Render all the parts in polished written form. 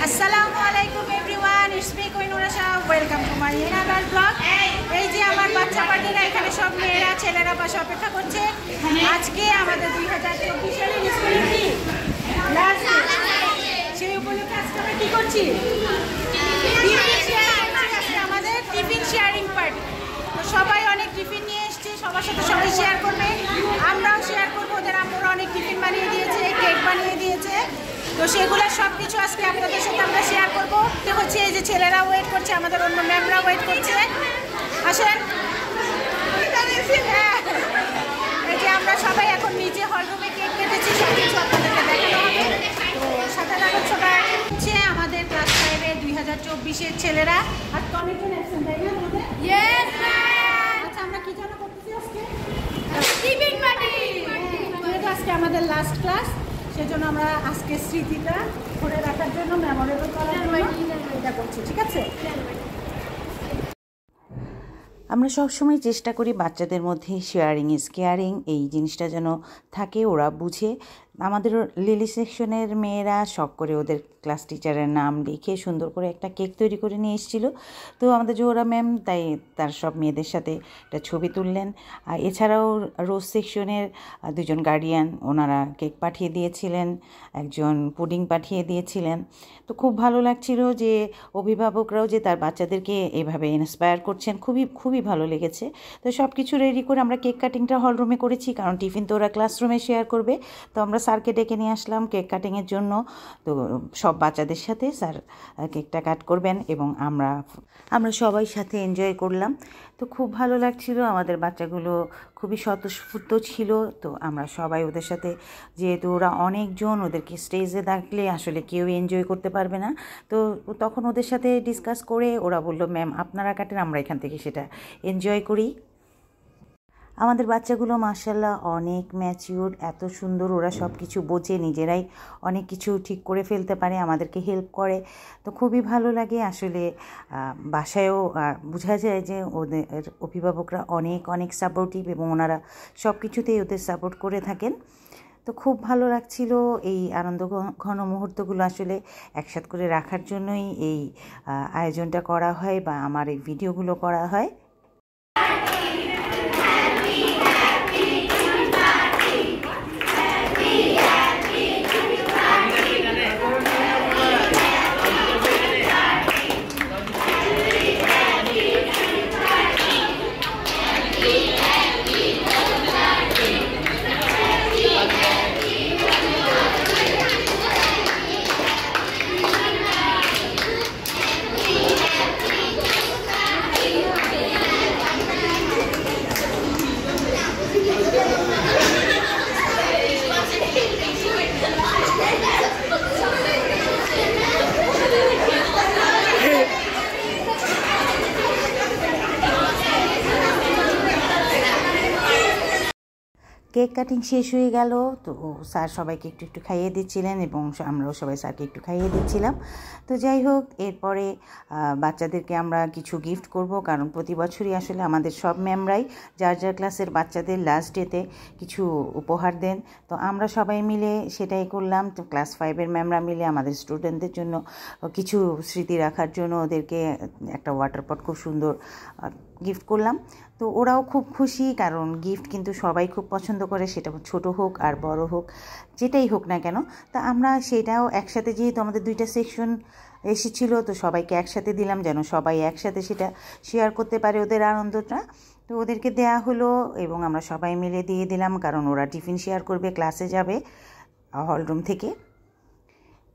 Assalamualaikum everyone, it's me Koinura Shah. Welcome to my another vlog. এই যে আমার বাচ্চা পার্টিরা এখানে সব মেয়েরা ছেলেরা পাশে অপেক্ষা করছে। আজকে আমাদের 2024 সালের স্কুলের কি লাস্ট ডে, সেই উপলক্ষে আজকে আমরা কি করছি? আমাদের টিফিন শেয়ারিং পার্টি। তো সবাই অনেক টিফিন নিয়ে এসছে, সবার সাথে সবাই শেয়ার করবে, আমরাও শেয়ার করবো। ওদের আমরা অনেক টিফিন বানিয়ে দিয়েছে, কেক বানিয়ে দিয়েছে। তো সেগুলো সব কিছু আজকে আপনাদের সাথে আমরা শেয়ার করবো। হচ্ছে এই যে ছেলেরা ওয়েট করছে, আমাদের অন্য ম্যামরা ওয়েট করছে। আসেন, এই যে আমরা সবাই এখন নিচে হলরুমে কেক কেটেছি, সব কিছু আপনাদেরকে দেখানো হবে। তো সাথে থাকুন সবাই। হচ্ছে আমাদের ক্লাস 5-এর 2024-এর ছেলেরা। আর অনেকজন অ্যাবসেন্ট, তাই না আমাদের? আচ্ছা, আমরা কি জন্য করতেছি আজকে? Tiffin party. এটা আজকে আমাদের লাস্ট ক্লাস, সেজন্য আমরা আজকে স্মৃতিটা ধরে রাখার জন্য মেমোরেবল করার জন্য এটা করছি, ঠিক আছে? আমরা সবসময় চেষ্টা করি বাচ্চাদের মধ্যে শেয়ারিং ইজ কেয়ারিং এই জিনিসটা যেন থাকে, ওরা বুঝে। আমাদের লিলি সেকশনের মেয়েরা শখ করে ওদের ক্লাস টিচারের নাম লিখে সুন্দর করে একটা কেক তৈরি করে নিয়ে এসেছিলো। তো আমাদের জোহরা ম্যাম তাই তার সব মেয়েদের সাথে একটা ছবি তুললেন। আর এছাড়াও রোজ সেকশনের দুজন গার্ডিয়ান, ওনারা কেক পাঠিয়ে দিয়েছিলেন, একজন পুডিং পাঠিয়ে দিয়েছিলেন। তো খুব ভালো লাগছিল যে অভিভাবকরাও যে তার বাচ্চাদেরকে এভাবে ইন্সপায়ার করছেন, খুবই ভালো লেগেছে। তো সব কিছু রেডি করে আমরা কেক কাটিংটা হলরুমে করেছি, কারণ টিফিন তো ওরা ক্লাসরুমে শেয়ার করবে। তো আমরা স্যারকে ডেকে নিয়ে আসলাম কেক কাটিংয়ের জন্য। তো সব বাচ্চাদের সাথে স্যার কেকটা কাট করবেন এবং আমরা সবাই সাথে এনজয় করলাম। তো খুব ভালো লাগছিল, আমাদের বাচ্চাগুলো খুবই স্বতঃস্ফূর্ত ছিল। তো আমরা সবাই ওদের সাথে, যেহেতু ওরা অনেকজন, ওদেরকে স্টেজে থাকলে আসলে কেউ এনজয় করতে পারবে না। তো তখন ওদের সাথে ডিসকাস করে ওরা বলল, ম্যাম আপনারা কাটেন, আমরা এখান থেকে সেটা এনজয় করি। আমাদের বাচ্চাগুলো মাশাআল্লাহ অনেক ম্যাচিউর, এত সুন্দর, ওরা সব কিছু বোঝে, নিজেরাই অনেক কিছু ঠিক করে ফেলতে পারে, আমাদেরকে হেল্প করে। তো খুবই ভালো লাগে আসলে। বাসায়ও বোঝা যায় যে ওদের অভিভাবকরা অনেক সাপোর্টিভ এবং ওনারা সব কিছুতেই ওদের সাপোর্ট করে থাকেন। তো খুব ভালো লাগছিল। এই আনন্দ ঘন মুহূর্তগুলো আসলে একসাথে করে রাখার জন্যই এই আয়োজনটা করা হয় বা আমার এই ভিডিওগুলো করা হয়। কেক কাটিং শেষ হয়ে গেল। তো স্যার সবাইকে একটু খাইয়ে দিচ্ছিলেন এবং আমরাও সবাই স্যারকে একটু খাইয়ে দিচ্ছিলাম। তো যাই হোক, এরপরে বাচ্চাদেরকে আমরা কিছু গিফট করব, কারণ প্রতি বছরই আসলে আমাদের সব ম্যামরাই যার ক্লাসের বাচ্চাদের লাস্ট ডেতে কিছু উপহার দেন। তো আমরা সবাই মিলে সেটাই করলাম। তো ক্লাস 5-এর ম্যামরা মিলে আমাদের স্টুডেন্টদের জন্য কিছু স্মৃতি রাখার জন্য ওদেরকে একটা ওয়াটার পট খুব সুন্দর গিফট করলাম। তো ওরাও খুব খুশি, কারণ গিফট কিন্তু সবাই খুব পছন্দ করে, সেটা ছোট হোক আর বড় হোক, যেটাই হোক না কেন। তা আমরা সেটাও একসাথে, যেহেতু আমাদের 2টা সেকশন এসেছিল, তো সবাইকে একসাথে দিলাম যেন সবাই একসাথে সেটা শেয়ার করতে পারে ওদের আনন্দটা। তো ওদেরকে দেয়া হলো এবং আমরা সবাই মিলে দিয়ে দিলাম, কারণ ওরা টিফিন শেয়ার করবে, ক্লাসে যাবে হলরুম থেকে।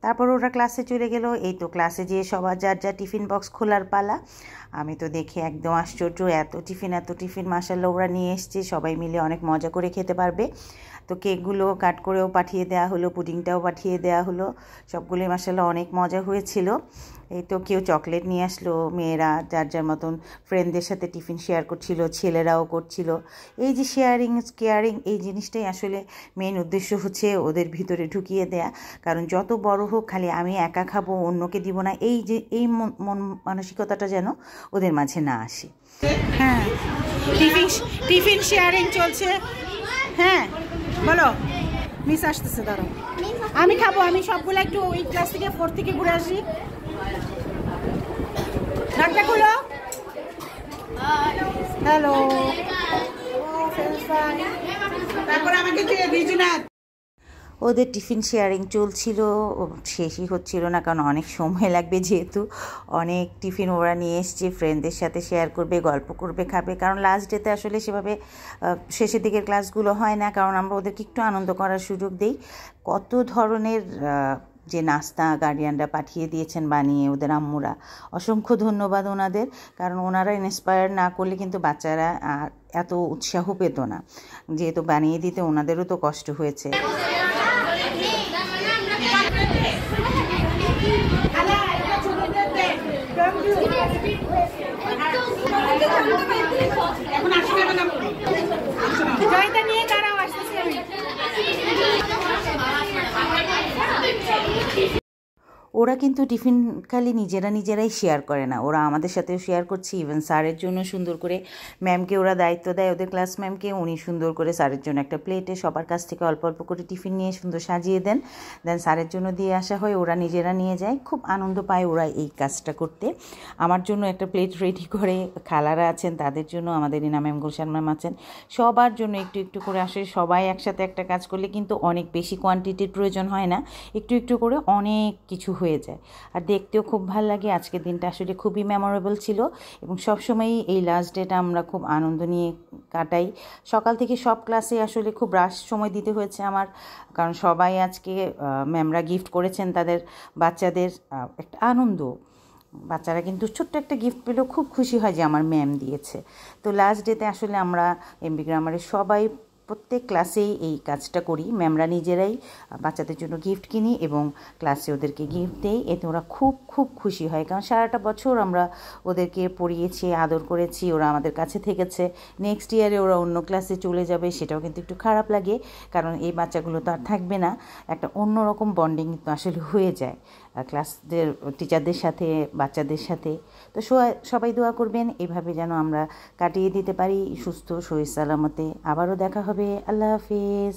তারপর ওরা ক্লাসে চলে গেল। এই তো ক্লাসে যেয়ে সবার যার টিফিন বক্স খোলার পালা। আমি তো দেখে একদম আশ্চর্য, এত টিফিন মাশাআল্লাহ ওরা নিয়ে এসছে, সবাই মিলে অনেক মজা করে খেতে পারবে। তো কেকগুলো কাট করেও পাঠিয়ে দেওয়া হলো, পুডিংটাও পাঠিয়ে দেওয়া হলো, সবগুলোই মাশাআল্লাহ অনেক মজা হয়েছিল। এই তো কেউ চকলেট নিয়ে আসলো, মেয়েরা যার মতন ফ্রেন্ডদের সাথে টিফিন শেয়ার করছিল, ছেলেরাও করছিল। এই যে শেয়ারিং কেয়ারিং, এই জিনিসটাই আসলে মেইন উদ্দেশ্য হচ্ছে ওদের ভিতরে ঢুকিয়ে দেয়া। কারণ যত বড় হোক, খালি আমি একা খাবো, অন্যকে দিব না, এই মন মানসিকতাটা যেন ওদের মাঝে না আসে। হ্যাঁ, টিফিন শেয়ারিং চলছে। হ্যাঁ বলো, মিস আসতেছে, দাঁড়াও। আমি খাবো, আমি সবগুলো একটু ওই ক্লাস থেকে 4 থেকে ঘুরে আসি। ডাক্তার খুলো। হ্যালো, তারপর আমাকে রিজুনাথ। ওদের টিফিন শেয়ারিং চলছিল, শেষই হচ্ছিল না, কারণ অনেক সময় লাগবে, যেহেতু অনেক টিফিন ওরা নিয়ে এসছে, ফ্রেন্ডদের সাথে শেয়ার করবে, গল্প করবে, খাবে। কারণ লাস্ট ডেতে আসলে সেভাবে শেষের দিকের ক্লাসগুলো হয় না, কারণ আমরা ওদেরকে একটু আনন্দ করার সুযোগ দিই। কত ধরনের যে নাস্তা গার্ডিয়ানরা পাঠিয়ে দিয়েছেন বানিয়ে, ওদের আম্মুরা, অসংখ্য ধন্যবাদ ওনাদের, কারণ ওনারা ইন্সপায়ার না করলে কিন্তু বাচ্চারা এত উৎসাহ পেত না, যেহেতু বানিয়ে দিতে ওনাদেরও তো কষ্ট হয়েছে। জয়টা নিয়ে দাঁড়াও, আসতেছি আমি। ওরা কিন্তু টিফিন খালি নিজেরাই শেয়ার করে না, ওরা আমাদের সাথেও শেয়ার করছে। ইভেন স্যারের জন্য সুন্দর করে ম্যামকে ওরা দায়িত্ব দেয়, ওদের ক্লাস ম্যামকে, উনি সুন্দর করে স্যারের জন্য একটা প্লেটে সবার কাছ থেকে অল্প অল্প করে টিফিন নিয়ে সুন্দর সাজিয়ে দেন, দেন স্যারের জন্য দিয়ে আসা হয়, ওরা নিজেরা নিয়ে যায়। খুব আনন্দ পায় ওরা এই কাজটা করতে। আমার জন্য একটা প্লেট রেডি করে, খালারা আছেন তাদের জন্য, আমাদের ইনা ম্যাম, গুলশান ম্যাম আছেন, সবার জন্য একটু একটু করে আসে। সবাই একসাথে একটা কাজ করলে কিন্তু অনেক বেশি কোয়ান্টিটির প্রয়োজন হয় না, একটু একটু করে অনেক কিছু হয়ে যায়, আর দেখতেও খুব ভালো লাগে। আজকের দিনটা আসলে খুবই মেমোরেবল ছিল, এবং সবসময়ই এই লাস্ট ডেটা আমরা খুব আনন্দ নিয়ে কাটাই। সকাল থেকে সব ক্লাসে আসলে খুব রাশ সময় দিতে হয়েছে আমার, কারণ সবাই আজকে ম্যামরা গিফট করেছেন তাদের বাচ্চাদের, একটা আনন্দ। বাচ্চারা কিন্তু ছোট্ট একটা গিফট পেলেও খুব খুশি হয় যে আমার ম্যাম দিয়েছে। তো লাস্ট ডেতে আসলে আমরা এমবি গ্রামারের সবাই প্রত্যেক ক্লাসেই এই কাজটা করি, ম্যামরা নিজেরাই বাচ্চাদের জন্য গিফট কিনি এবং ক্লাসে ওদেরকে গিফট দেই। এতে ওরা খুব খুব খুশি হয়, কারণ সারাটা বছর আমরা ওদেরকে পড়িয়েছি, আদর করেছি, ওরা আমাদের কাছে থেকেছে। নেক্সট ইয়ারে ওরা অন্য ক্লাসে চলে যাবে, সেটাও কিন্তু একটু খারাপ লাগে, কারণ এই বাচ্চাগুলো তো আর থাকবে না। একটা অন্যরকম বন্ডিং তো আসলে হয়ে যায় ক্লাসদের টিচারদের সাথে, বাচ্চাদের সাথে। তো সবাই দোয়া করবেন এভাবে যেন আমরা কাটিয়ে দিতে পারি সুস্থ শরীর সালামতে। আবারও দেখা হবে। আল্লাহ হাফিজ।